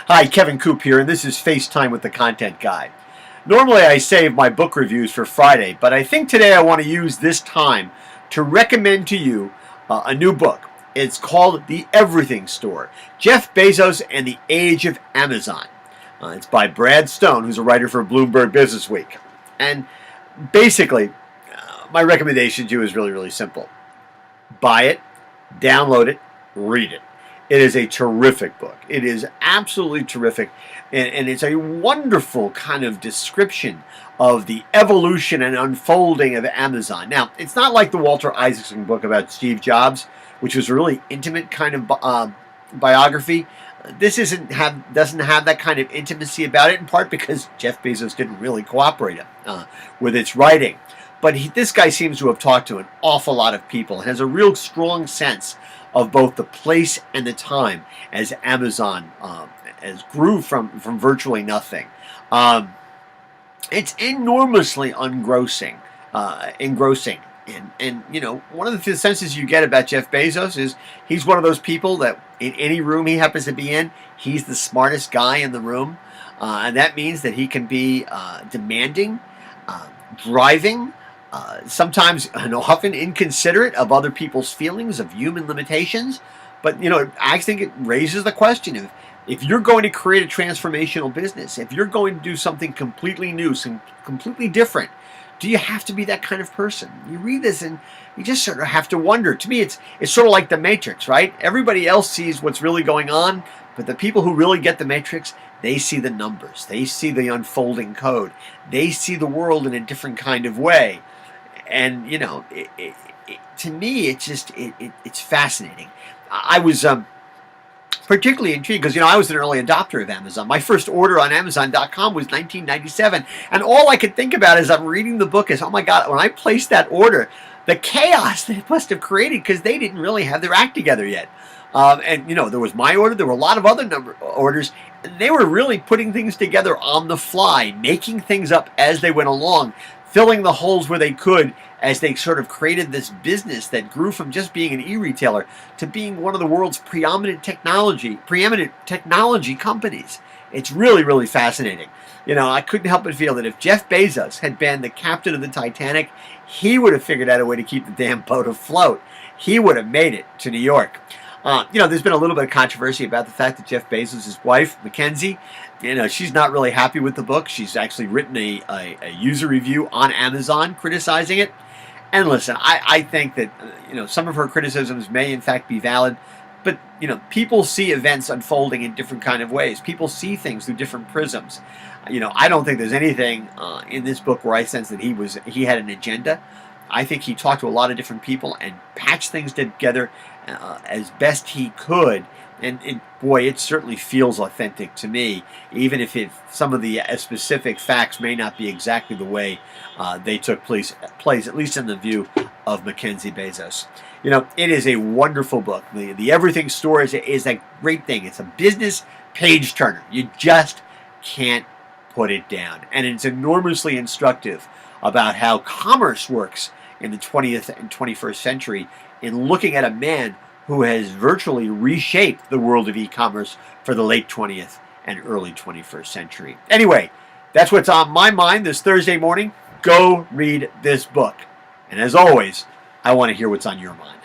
Hi, Kevin Coop here, and this is FaceTime with the Content Guy. Normally I save my book reviews for Friday, but I think today I want to use this time to recommend to you a new book. It's called The Everything Store, Jeff Bezos and the Age of Amazon. It's by Brad Stone, who's a writer for Bloomberg Businessweek. And basically, my recommendation to you is really simple. Buy it, download it, read it. It is a terrific book. It is absolutely terrific, and it's a wonderful kind of description of the evolution and unfolding of Amazon. Now, it's not like the Walter Isaacson book about Steve Jobs, which was a really intimate kind of biography. This doesn't have that kind of intimacy about it, in part because Jeff Bezos didn't really cooperate with its writing. But this guy seems to have talked to an awful lot of people and has a real strong sense of both the place and the time as Amazon as grew from virtually nothing. It's enormously engrossing. And you know, one of the senses you get about Jeff Bezos is he's one of those people that in any room he happens to be in, he's the smartest guy in the room. And that means that he can be demanding, driving, sometimes and often inconsiderate of other people's feelings, of human limitations. But, you know, I think it raises the question of, if you're going to create a transformational business, if you're going to do something completely new, completely different, do you have to be that kind of person? You read this and you just sort of have to wonder. To me, it's sort of like the Matrix, right? Everybody else sees what's really going on, but the people who really get the Matrix, they see the numbers. They see the unfolding code. They see the world in a different kind of way. And, you know, to me, it's fascinating. I was particularly intrigued because, you know, I was an early adopter of Amazon. My first order on Amazon.com was 1997. And all I could think about as I'm reading the book is, oh my God, when I placed that order, the chaos that it must have created because they didn't really have their act together yet. And, you know, there was my order. There were a lot of other orders. And they were really putting things together on the fly, making things up as they went along, filling the holes where they could as they sort of created this business that grew from just being an e-retailer to being one of the world's preeminent technology companies. It's really fascinating. You know, I couldn't help but feel that if Jeff Bezos had been the captain of the Titanic, he would have figured out a way to keep the damn boat afloat. He would have made it to New York. You know, there's been a little bit of controversy about the fact that Jeff Bezos' wife, Mackenzie, you know, she's not really happy with the book. She's actually written a user review on Amazon criticizing it. And listen, I think that, you know, some of her criticisms may in fact be valid, but, you know, people see events unfolding in different kind of ways. People see things through different prisms. You know, I don't think there's anything in this book where I sense that he had an agenda. I think he talked to a lot of different people and patched things together as best he could. And boy, it certainly feels authentic to me, even if some of the specific facts may not be exactly the way they took place, at least in the view of Mackenzie Bezos. You know, it is a wonderful book. The Everything Store is a great thing. It's a business page-turner. You just can't put it down. And it's enormously instructive about how commerce works in the 20th and 21st century in looking at a man who has virtually reshaped the world of e-commerce for the late 20th and early 21st century. Anyway, that's what's on my mind this Thursday morning. Go read this book. And as always, I want to hear what's on your mind.